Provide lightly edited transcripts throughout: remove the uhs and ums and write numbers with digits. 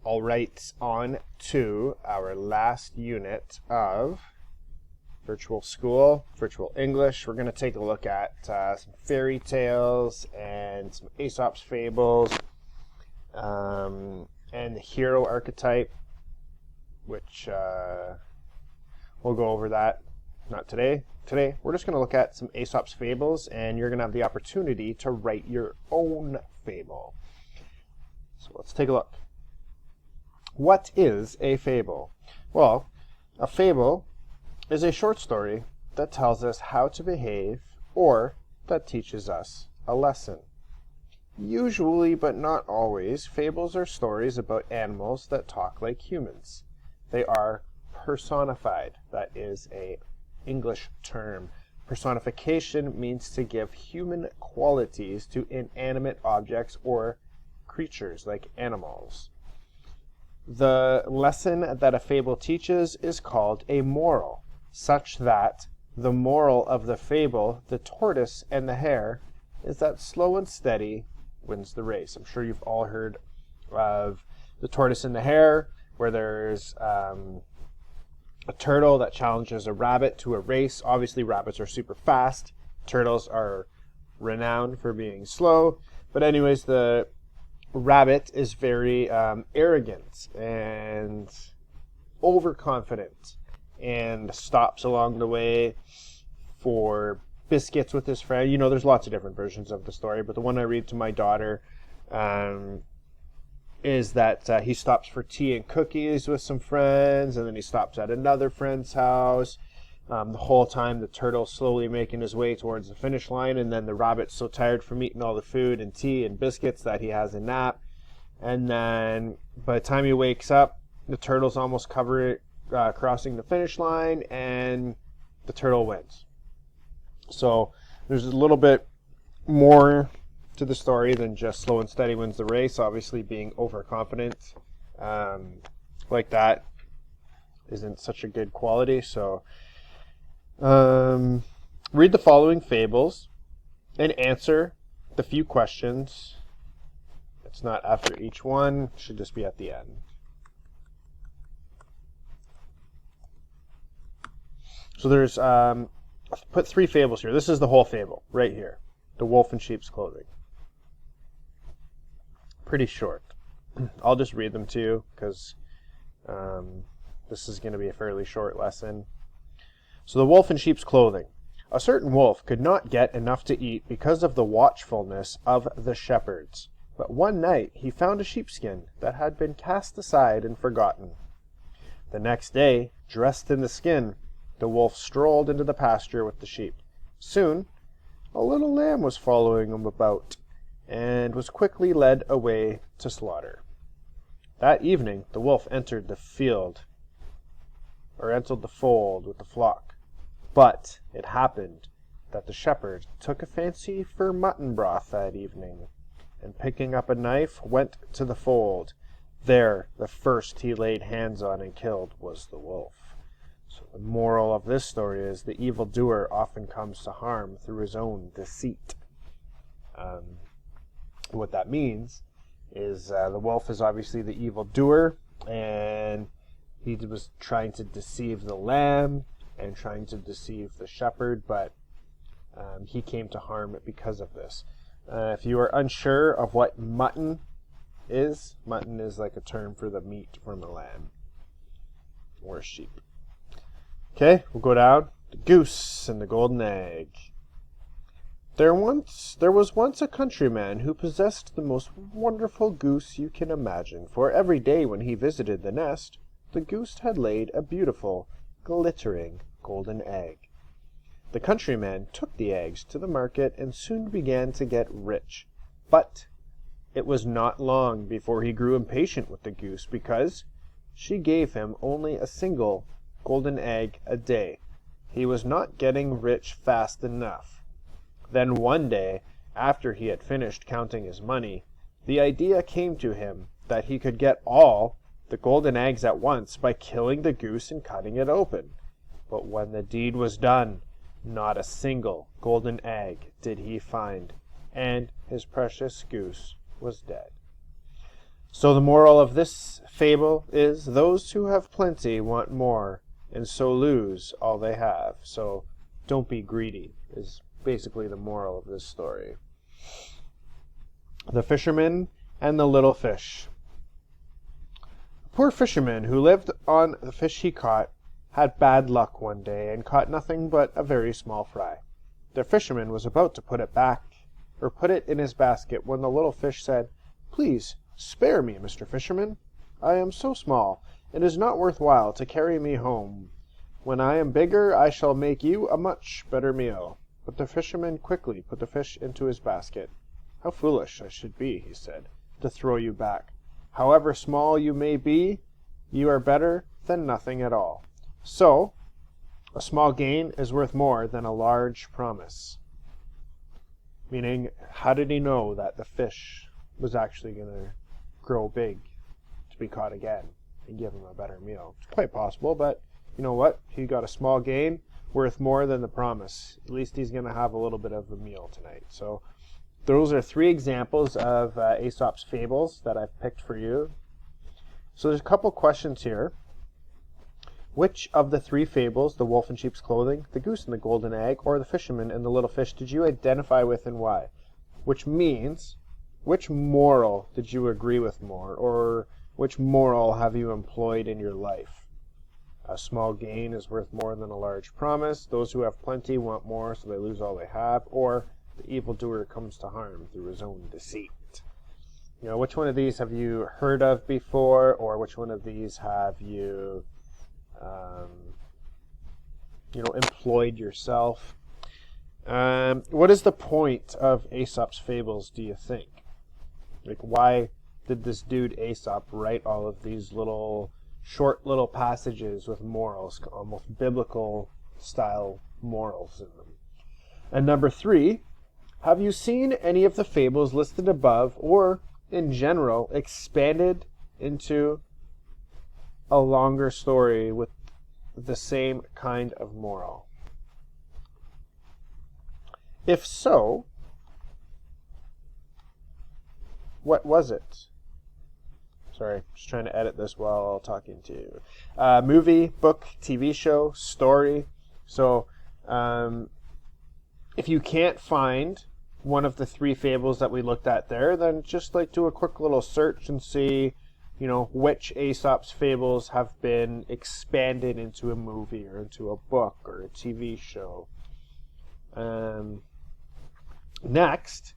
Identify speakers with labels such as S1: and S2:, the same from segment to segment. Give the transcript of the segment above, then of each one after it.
S1: All right, on to our last unit of virtual school, virtual English. We're going to take a look at some fairy tales and some Aesop's fables, and the hero archetype, which we'll go over that. Not today. Today, we're just going to look at some Aesop's fables, and you're going to have the opportunity to write your own fable. So let's take a look. What is a fable? Well, a fable is a short story that tells us how to behave or that teaches us a lesson. Usually, but not always, fables are stories about animals that talk like humans. They are personified. That is an English term. Personification means to give human qualities to inanimate objects or creatures like animals. The lesson that a fable teaches is called a moral, such that the moral of the fable, the tortoise and the hare, is that slow and steady wins the race. I'm sure you've all heard of the tortoise and the hare, where there's a turtle that challenges a rabbit to a race. Obviously, rabbits are super fast. Turtles are renowned for being slow. But anyways, the rabbit is very arrogant and overconfident and stops along the way for biscuits with his friend. You know, there's lots of different versions of the story, but the one I read to my daughter is that he stops for tea and cookies with some friends, and then he stops at another friend's house. The whole time the turtle's slowly making his way towards the finish line, and then the rabbit's so tired from eating all the food and tea and biscuits that he has a nap. And then by the time he wakes up, the turtle's almost crossing the finish line, and the turtle wins. So there's a little bit more to the story than just slow and steady wins the race. Obviously, being overconfident like that isn't such a good quality. So read the following fables and answer the few questions. It's not after each one, it should just be at the end. So there's I've put 3 fables here. This is the whole fable right here. The wolf in sheep's clothing. Pretty short. I'll just read them to you because this is going to be a fairly short lesson. So the wolf in sheep's clothing. A certain wolf could not get enough to eat because of the watchfulness of the shepherds. But one night he found a sheepskin that had been cast aside and forgotten. The next day, dressed in the skin, the wolf strolled into the pasture with the sheep. Soon, a little lamb was following him about, and was quickly led away to slaughter. That evening, the wolf entered the fold with the flock. But it happened that the shepherd took a fancy for mutton broth that evening, and picking up a knife, went to the fold. There, the first he laid hands on and killed was the wolf. So the moral of this story is the evildoer often comes to harm through his own deceit. What that means is the wolf is obviously the evildoer, and he was trying to deceive the lamb and trying to deceive the shepherd, but he came to harm because of this. If you are unsure of what mutton is like a term for the meat from a lamb or a sheep. Okay, we'll go down. The goose and the golden egg. There was once a countryman who possessed the most wonderful goose you can imagine, for every day when he visited the nest, the goose had laid a beautiful, glittering golden egg. The countryman took the eggs to the market and soon began to get rich. But it was not long before he grew impatient with the goose, because she gave him only a single golden egg a day. He was not getting rich fast enough. Then one day, after he had finished counting his money, the idea came to him that he could get all the golden eggs at once by killing the goose and cutting it open. But when the deed was done, not a single golden egg did he find, and his precious goose was dead. So the moral of this fable is those who have plenty want more, and so lose all they have. So don't be greedy is basically the moral of this story. The Fisherman and the Little Fish. A poor fisherman who lived on the fish he caught had bad luck one day and caught nothing but a very small fry. The fisherman was about to put it in his basket when the little fish said, "Please spare me, Mr. Fisherman. I am so small, it is not worth while to carry me home. When I am bigger, I shall make you a much better meal." But the fisherman quickly put the fish into his basket. "How foolish I should be," he said, "to throw you back. However small you may be, you are better than nothing at all. So, a small gain is worth more than a large promise." Meaning, how did he know that the fish was actually going to grow big to be caught again and give him a better meal? It's quite possible, but you know what? He got a small gain worth more than the promise. At least he's going to have a little bit of a meal tonight. So those are 3 examples of Aesop's fables that I've picked for you. So there's a couple questions here. Which of the 3 fables, the wolf in sheep's clothing, the goose and the golden egg, or the fisherman and the little fish, did you identify with and why? Which means, which moral did you agree with more, or which moral have you employed in your life? A small gain is worth more than a large promise. Those who have plenty want more, so they lose all they have. Or the evildoer comes to harm through his own deceit. You know, which one of these have you heard of before, or which one of these have you employed yourself? What is the point of Aesop's fables, do you think? Like, why did this dude Aesop write all of these short little passages with morals, almost biblical style morals in them? And number 3, have you seen any of the fables listed above, or in general expanded into a longer story with the same kind of moral? If so, what was it? Sorry, just trying to edit this while talking to you. Movie, book, TV show, story. So, if you can't find one of the 3 fables that we looked at there, then just do a quick little search and see, which Aesop's fables have been expanded into a movie or into a book or a TV show. Next,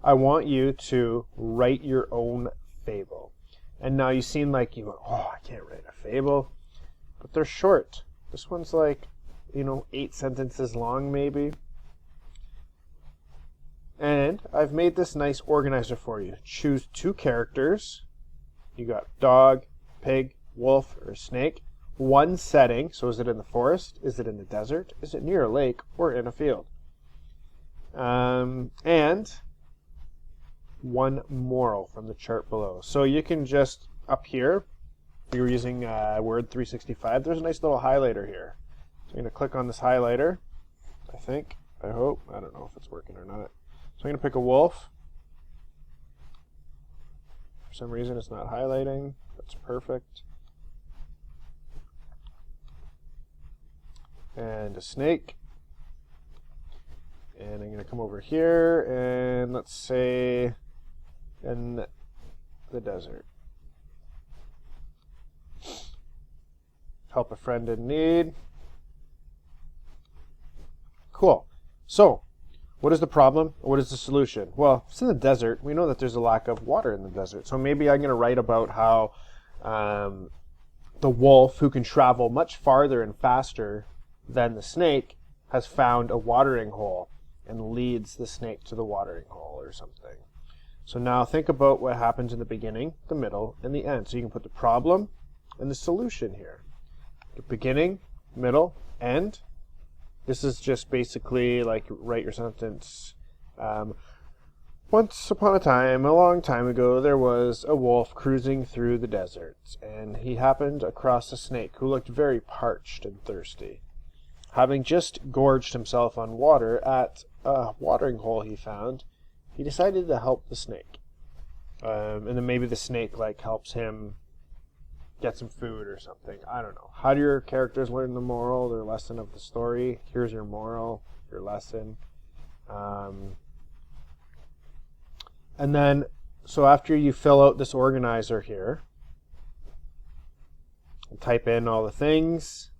S1: I want you to write your own fable. And now you seem like I can't write a fable. But they're short. This one's 8 sentences long maybe. And I've made this nice organizer for you. Choose 2 characters. You got dog, pig, wolf, or snake. 1 setting. So is it in the forest? Is it in the desert? Is it near a lake or in a field? And 1 moral from the chart below. So you can just, up here, if you're using Word 365, there's a nice little highlighter here. So I'm going to click on this highlighter, I hope. I don't know if it's working or not. So I'm going to pick a wolf. For some reason it's not highlighting. That's perfect. And a snake. And I'm going to come over here and let's say in the desert. Help a friend in need. Cool. So, what is the problem? What is the solution? Well, if it's in the desert, we know that there's a lack of water in the desert. So maybe I'm going to write about how the wolf, who can travel much farther and faster than the snake, has found a watering hole and leads the snake to the watering hole or something. So now think about what happens in the beginning, the middle, and the end. So you can put the problem and the solution here. The beginning, middle, end. This is just basically write your sentence. Once upon a time, a long time ago, there was a wolf cruising through the desert, and he happened across a snake who looked very parched and thirsty. Having just gorged himself on water at a watering hole he found, he decided to help the snake. And then maybe the snake helps him get some food or something. I don't know. How do your characters learn the moral, their lesson of the story? Here's your moral, your lesson. And then, so after you fill out this organizer here, and type in all the things,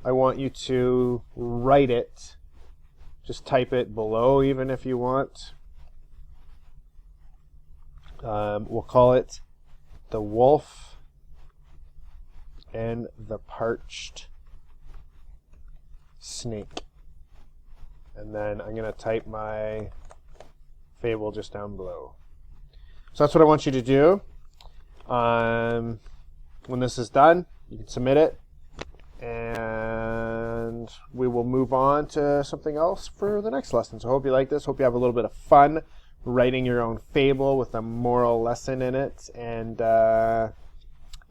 S1: I want you to write it. Just type it below even if you want. We'll call it The Wolf and the Parched Snake. And then I'm going to type my fable just down below. So that's what I want you to do. When this is done, you can submit it, and we will move on to something else for the next lesson. So I hope you like this. Hope you have a little bit of fun writing your own fable with a moral lesson in it. And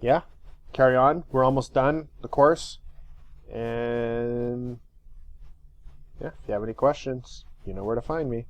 S1: yeah, carry on. We're almost done the course. And yeah, if you have any questions, you know where to find me.